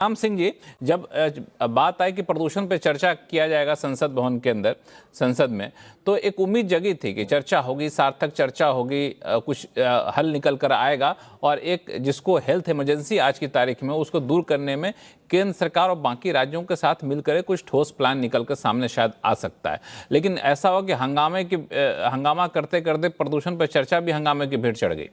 राम सिंह जी, जब बात आई कि प्रदूषण पर चर्चा किया जाएगा संसद भवन के अंदर, संसद में, तो एक उम्मीद जगी थी कि चर्चा होगी, सार्थक चर्चा होगी, कुछ हल निकल कर आएगा और एक जिसको हेल्थ इमरजेंसी आज की तारीख में उसको दूर करने में केंद्र सरकार और बाकी राज्यों के साथ मिलकर कुछ ठोस प्लान निकल कर सामने शायद आ सकता है। लेकिन ऐसा हुआ कि हंगामा करते करते प्रदूषण पर चर्चा भी हंगामे की भेंट चढ़ गई।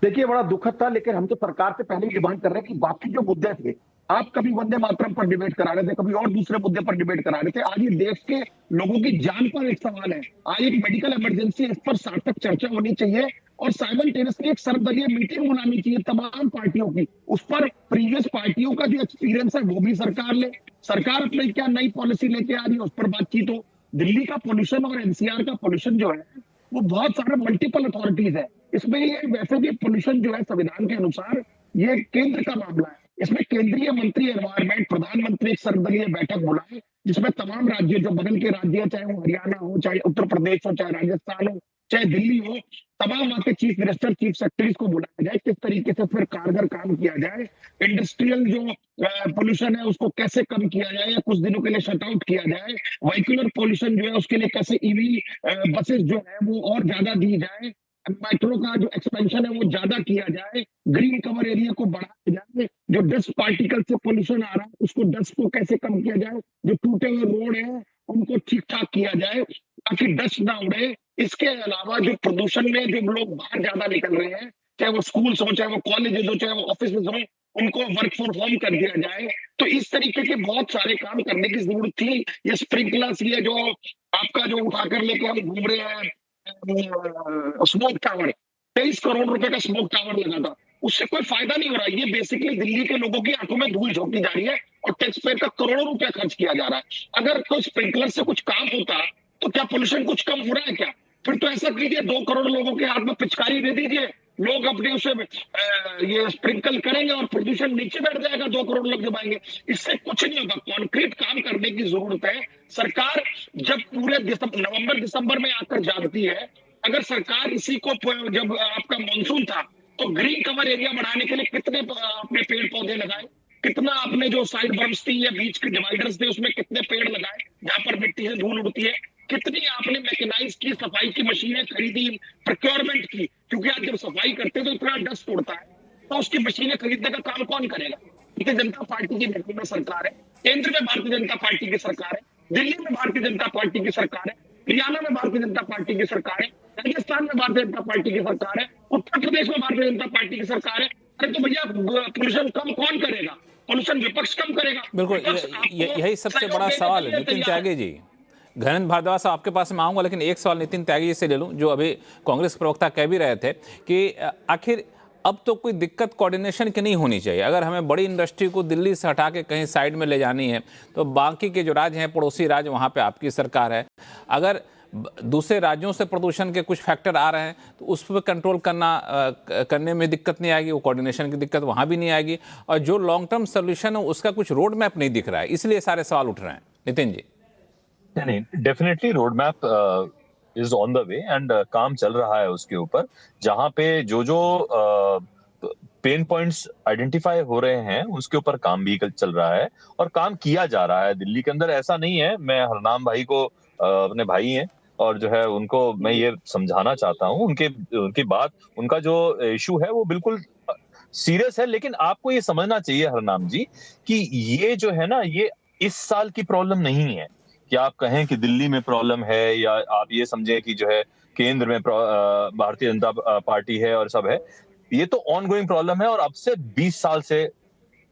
देखिए, बड़ा दुखद था, लेकिन हम तो सरकार से पहले ही डिमांड कर रहे हैं कि बाकी जो मुद्दे थे, आप कभी वंदे मातरम पर डिबेट करा रहे थे, कभी और दूसरे मुद्दे पर डिबेट करा रहे थे। आज ये देश के लोगों की जान पर एक सवाल है। आज एक मेडिकल इमरजेंसी, इस पर सार्थक चर्चा होनी चाहिए और साइमल्टेनियसली एक सर्वदलीय मीटिंग होनी चाहिए तमाम पार्टियों की। उस पर प्रीवियस पार्टियों का जो एक्सपीरियंस है वो भी सरकार ले, सरकार अपने क्या नई पॉलिसी लेके आ रही है उस पर बातचीत हो। दिल्ली का पोल्यूशन और एनसीआर का पोल्यूशन जो है वो बहुत सारे मल्टीपल अथॉरिटीज है। इसमें ये वैसे भी पोल्यूशन जो है संविधान के अनुसार ये केंद्र का मामला है। इसमें केंद्रीय मंत्री एनवायरमेंट, प्रधानमंत्री एक सर्वदलीय बैठक बुलाए जिसमें तमाम राज्य जो बगल के राज्य है, चाहे वो हरियाणा हो, चाहे उत्तर प्रदेश हो, चाहे राजस्थान हो, चाहे दिल्ली हो, तमाम वहां के चीफ मिनिस्टर, चीफ सेक्रेटरीज को बुलाया जाए, किस तरीके से फिर कारगर काम किया जाए। इंडस्ट्रियल जो पोल्यूशन है उसको कैसे कम किया जाए या कुछ दिनों के लिए शट आउट किया जाए। व्हीकुलर पोल्यूशन जो है उसके लिए कैसे ईवी बसेस जो है वो और ज्यादा दी जाए, मेट्रो का जो एक्सपेंशन है वो ज्यादा किया जाए, ग्रीन कवर एरिया को बढ़ाया जाए, जो डस्ट पार्टिकल से पोल्यूशन आ रहा है उसको, डस्ट को कैसे कम किया जाए, जो टूटे हुए रोड है उनको ठीक ठाक किया जाए ताकि डस्ट ना उड़े। इसके अलावा जो प्रदूषण में जो लोग बाहर ज्यादा निकल रहे हैं, चाहे वो स्कूल्स हो, चाहे वो कॉलेजेस हो, चाहे वो ऑफिस हो, उनको वर्क फ्रॉम होम कर दिया जाए। तो इस तरीके के बहुत सारे काम करने की जरूरत थी। ये स्प्रिंकलर्स, ये जो आपका जो उठाकर लेके हम घूम रहे हैं स्मोक टावर, 23 करोड़ रुपए का स्मोक टावर लगा था, उससे कोई फायदा नहीं हो रहा। ये बेसिकली दिल्ली के लोगों की आंखों में धूल झोंकी जा रही है और टैक्स पेयर का करोड़ों रुपया खर्च किया जा रहा है। अगर कोई स्प्रिंकलर से कुछ काम होता तो क्या पोल्यूशन कुछ कम हो रहा है क्या? फिर तो ऐसा कीजिए, 2 करोड़ लोगों के हाथ में पिचकारी दे दीजिए, लोग अपने उसे ये स्प्रिंकल करेंगे और प्रदूषण नीचे बैठ जाएगा, 2 करोड़ लोग जब आएंगे। इससे कुछ नहीं होगा, कॉन्क्रीट काम करने की जरूरत है। सरकार जब पूरे नवंबर दिसंबर में आकर जागती है, अगर सरकार इसी को, जब आपका मानसून था तो ग्रीन कवर एरिया बढ़ाने के लिए कितने आपने पेड़ पौधे लगाए, कितना आपने जो साइड बर्म्स थी या बीच के डिवाइडर्स थे उसमें कितने पेड़ लगाए जहां पर मिट्टी से धूल उड़ती है, कितनी आपने मैकेनाइज की, सफाई की मशीनें खरीदी, प्रोक्योरमेंट की, क्योंकि आज जब सफाई करते हैं तो इतना डस्ट उड़ता है, तो उसकी मशीनें खरीदने का काम कौन करेगा? भारतीय जनता पार्टी की दिल्ली में सरकार है, केंद्र में भारतीय जनता पार्टी की सरकार है, दिल्ली में भारतीय जनता पार्टी की सरकार है, हरियाणा में भारतीय जनता पार्टी की सरकार है, राजस्थान में भारतीय जनता पार्टी की सरकार है, उत्तर प्रदेश में भारतीय जनता पार्टी की सरकार है। अरे तो भैया, पोल्यूशन कम कौन करेगा? पोल्यूशन विपक्ष कम करेगा। बिल्कुल, यही सबसे बड़ा सवाल है। नितिन त्यागी जी, घनन भारद्वाज साहब आपके पास में आऊंगा, लेकिन एक सवाल नितिन त्यागी से ले लूं, जो अभी कांग्रेस प्रवक्ता कह भी रहे थे कि आखिर अब तो कोई दिक्कत कोऑर्डिनेशन की नहीं होनी चाहिए। अगर हमें बड़ी इंडस्ट्री को दिल्ली से हटा के कहीं साइड में ले जानी है तो बाकी के जो राज्य हैं, पड़ोसी राज्य, वहाँ पे आपकी सरकार है। अगर दूसरे राज्यों से प्रदूषण के कुछ फैक्टर आ रहे हैं तो उस पर कंट्रोल करने में दिक्कत नहीं आएगी, वो कोऑर्डिनेशन की दिक्कत वहाँ भी नहीं आएगी, और जो लॉन्ग टर्म सोल्यूशन है उसका कुछ रोड मैप नहीं दिख रहा है, इसलिए सारे सवाल उठ रहे हैं। नितिन जी। नहीं, definitely road map is on the way and काम चल रहा है उसके ऊपर, जहां पे जो पेन पॉइंट्स आइडेंटिफाई हो रहे हैं उसके ऊपर काम भी चल रहा है और काम किया जा रहा है दिल्ली के अंदर। ऐसा नहीं है, मैं हरनाम भाई को अपने भाई हैं और जो है उनको मैं ये समझाना चाहता हूँ, उनकी बात, उनका जो इशू है वो बिल्कुल सीरियस है, लेकिन आपको ये समझना चाहिए हरनाम जी कि ये जो है ना, ये इस साल की प्रॉब्लम नहीं है कि आप कहें कि दिल्ली में प्रॉब्लम है, या आप ये समझें कि जो है केंद्र में भारतीय जनता पार्टी है और सब है। ये तो ऑनगोइंग प्रॉब्लम है और अब से 20 साल से,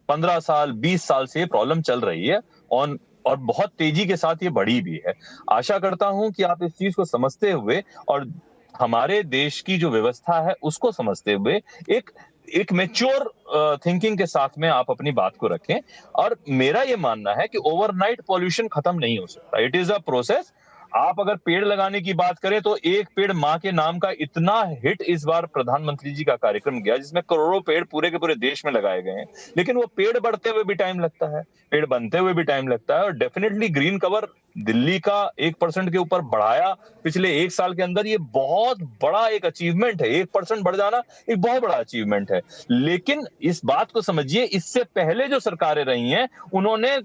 15 साल, 20 साल से ये प्रॉब्लम चल रही है और बहुत तेजी के साथ ये बढ़ी भी है। आशा करता हूं कि आप इस चीज को समझते हुए और हमारे देश की जो व्यवस्था है उसको समझते हुए एक मैच्योर थिंकिंग के साथ में आप अपनी बात को रखें। और मेरा ये मानना है कि ओवरनाइट पॉल्यूशन खत्म नहीं हो सकता, इट इज अ प्रोसेस। आप अगर पेड़ लगाने की बात करें तो एक पेड़ माँ के नाम का इतना हिट इस बार प्रधानमंत्री जी का कार्यक्रम गया, जिसमें करोड़ों पेड़ पूरे के पूरे देश में लगाए गए हैं। लेकिन वो पेड़ बढ़ते हुए भी टाइम लगता है, पेड़ बनते हुए भी टाइम लगता है। और डेफिनेटली ग्रीन कवर दिल्ली का 1% के ऊपर बढ़ाया पिछले 1 साल के अंदर, ये बहुत बड़ा एक अचीवमेंट है। 1% बढ़ जाना एक बहुत बड़ा अचीवमेंट है। लेकिन इस बात को समझिए, इससे पहले जो सरकारें रही हैं, उन्होंने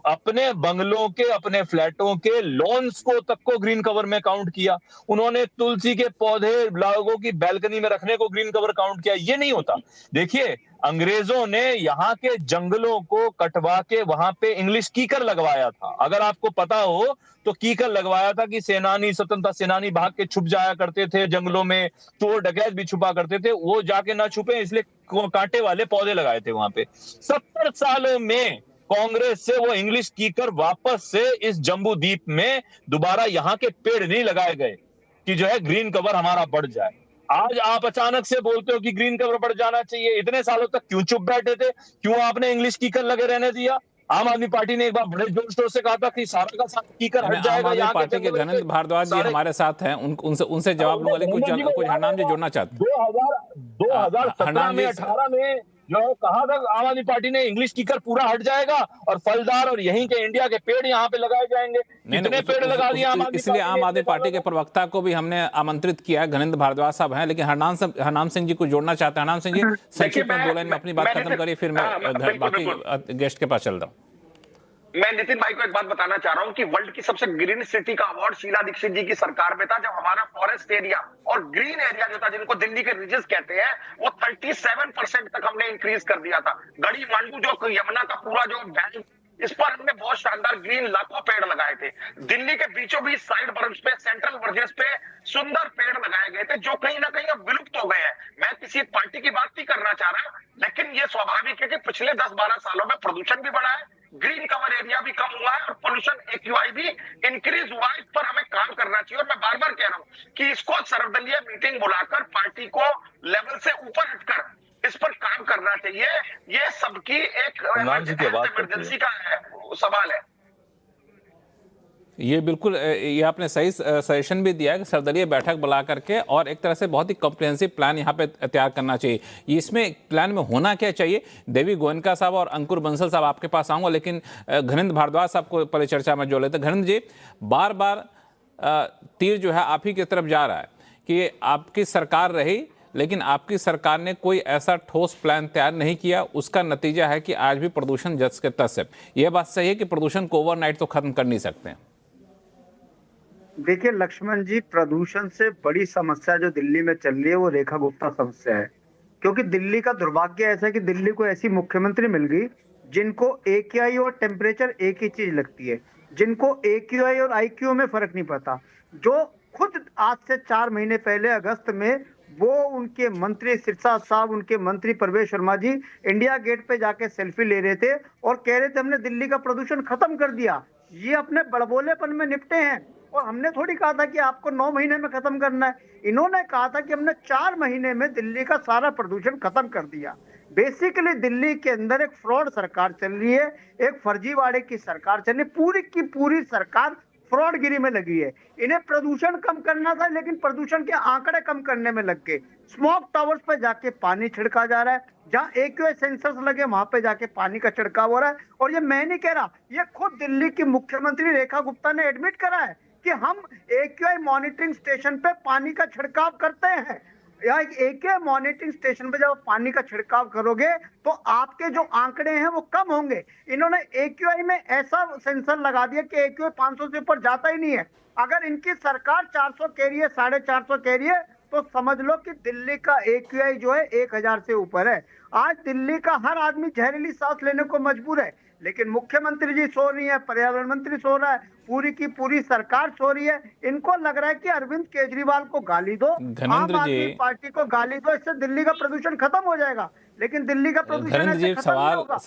अपने बंगलों के, अपने फ्लैटों के लॉन्स को तक को ग्रीन कवर में काउंट किया। उन्होंने तुलसी के पौधे लोगों की बैल्कनी में रखने को ग्रीन कवर काउंट किया। ये नहीं होता। देखिए, अंग्रेजों ने यहाँ के जंगलों को कटवा के वहां पे इंग्लिश कीकर लगवाया था। अगर आपको पता हो तो कीकर लगवाया था कि सेनानी, स्वतंत्रता सेनानी भाग के छुप जाया करते थे जंगलों में, चोर डकैत भी छुपा करते थे, वो जाके ना छुपे इसलिए कांटे वाले पौधे लगाए थे वहां पे। 70 सालों में कांग्रेस से वो इंग्लिश कीकर वापस से इस जम्बू द्वीप में दोबारा यहाँ के पेड़ नहीं लगाए गए कि जो है ग्रीन कवर हमारा बढ़ जाए। आज आप अचानक से बोलते हो कि ग्रीन कवर बढ़ जाना चाहिए। इतने सालों तक क्यों चुप बैठे थे? क्यों आपने इंग्लिश कीकर लगे रहने दिया? आम आदमी पार्टी ने एक बार बड़े जोर शोर से कहा था कि सारा का सारा कीकर हट जाएगा। आम आदमी यहाँ पार्टी के घनंद भारद्वाज जी हमारे साथ हैं, उनसे जवाब लूंगा, लेकिन कुछ हरनाम जी जुड़ना चाहते हैं। 2017 में 18 में जो कहा था आम आदमी पार्टी ने, इंग्लिश कीकर पूरा हट जाएगा और फलदार और यहीं के इंडिया के पेड़ यहाँ पे लगाए जाएंगे। कितने पेड़ लगा दिए आम आदमी? इसलिए आम आदमी पार्टी के प्रवक्ता को भी हमने आमंत्रित किया है, घनंद भारद्वाज साहब हैं, लेकिन हरनाम सिंह जी को जोड़ना चाहते हैं। हरनाम सिंह जी, संक्षिप्त में 2 लाइन में अपनी बात खत्म करिए, फिर मैं बाकी गेस्ट के पास चलता हूँ। मैं नितिन भाई को एक बात बताना चाह रहा हूं कि वर्ल्ड की सबसे ग्रीन सिटी का अवार्ड शीला दीक्षित जी की सरकार में था, जब हमारा फॉरेस्ट एरिया और ग्रीन एरिया जो था, जिनको दिल्ली के रिजेस कहते हैं, वो 37% तक हमने इंक्रीज कर दिया था। गढ़ी मांडू जो यमुना का पूरा जो बैंक, इस पर हमने बहुत शानदार ग्रीन लाखों पेड़ लगाए थे। दिल्ली के बीचों बीच साइड बर्ज पे, सेंट्रल बर्जेस पे सुंदर पेड़ लगाए गए थे, जो कहीं ना कहीं अब विलुप्त हो गए हैं। मैं किसी पार्टी की बात नहीं करना चाह रहा, लेकिन ये स्वाभाविक है कि पिछले 10-12 सालों में प्रदूषण भी बढ़ा है, ग्रीन कवर एरिया भी कम हुआ है और पोल्यूशन एक्यूआई भी इंक्रीज हुआ है। इस पर हमें काम करना चाहिए और मैं बार बार कह रहा हूं कि इसको सर्वदलीय मीटिंग बुलाकर पार्टी को लेवल से ऊपर हटकर इस पर काम करना चाहिए। ये सबकी एक इमरजेंसी का सवाल है। ये बिल्कुल, ये आपने सही सजेशन भी दिया है कि सर्वदलीय बैठक बुला करके और एक तरह से बहुत ही कॉम्प्रिहेंसिव प्लान यहाँ पे तैयार करना चाहिए। इसमें प्लान में होना क्या चाहिए? देवी गोयनका साहब और अंकुर बंसल साहब आपके पास आऊँगा, लेकिन घनंद भारद्वाज साहब को परिचर्चा में जोड़ लेते। घनंद जी, बार बार तीर जो है आप ही की तरफ जा रहा है कि आपकी सरकार रही, लेकिन आपकी सरकार ने कोई ऐसा ठोस प्लान तैयार नहीं किया। उसका नतीजा है कि आज भी प्रदूषण जस के तस है। यह बात सही है कि प्रदूषण को ओवरनाइट तो खत्म कर नहीं सकते हैं? देखिए लक्ष्मण जी, प्रदूषण से बड़ी समस्या जो दिल्ली में चल रही है वो रेखा गुप्ता समस्या है। क्योंकि दिल्ली का दुर्भाग्य ऐसा है कि दिल्ली को ऐसी मुख्यमंत्री मिल गई जिनको AQI और टेम्परेचर एक ही चीज लगती है, जिनको AQI और IQ में फर्क नहीं पड़ता। जो खुद आज से 4 महीने पहले अगस्त में वो उनके मंत्री सिरसा साहब, उनके मंत्री प्रवेश शर्मा जी इंडिया गेट पे जाके सेल्फी ले रहे थे और कह रहे थे हमने दिल्ली का प्रदूषण खत्म कर दिया। ये अपने बड़बोलेपन में निपटे हैं और हमने थोड़ी कहा था कि आपको 9 महीने में खत्म करना है। इन्होंने कहा था कि हमने 4 महीने में दिल्ली का सारा प्रदूषण खत्म कर दिया। बेसिकली दिल्ली के अंदर एक फ्रॉड सरकार चल रही है, एक फर्जीवाड़े की सरकार चल रही है। पूरी की पूरी सरकार फ्रॉडगिरी में लगी है। इन्हें प्रदूषण कम करना था, लेकिन प्रदूषण के आंकड़े कम करने में लग गए। स्मोक टावर्स पे जाके पानी छिड़का जा रहा है, जहां AQI सेंसर्स लगे वहां पे जाके पानी का छिड़काव हो रहा है। और ये मैं नहीं कह रहा, ये खुद दिल्ली की मुख्यमंत्री रेखा गुप्ता ने एडमिट करा है कि हम AQI मॉनिटरिंग स्टेशन पे पानी का छिड़काव करते हैं। या AQI मॉनिटरिंग स्टेशन पे जब पानी का छिड़काव करोगे तो आपके जो आंकड़े हैं वो कम होंगे। इन्होंने AQI में ऐसा सेंसर लगा दिया कि AQI 500 से ऊपर जाता ही नहीं है। अगर इनकी सरकार 400 कह रही है, 450 कह रही है, तो समझ लो कि दिल्ली का AQI जो है 1000 से ऊपर है। आज दिल्ली का हर आदमी जहरीली सांस लेने को मजबूर है, लेकिन मुख्यमंत्री जी सो रही है, पर्यावरण मंत्री सो रहा है, पूरी की पूरी सरकार सो रही है। इनको लग रहा है कि अरविंद केजरीवाल को गाली दो, आम आदमी पार्टी को गाली दो, इससे दिल्ली का प्रदूषण खत्म हो जाएगा। लेकिन दिल्ली का प्रदूषण ऐसे खत्म नहीं होगा।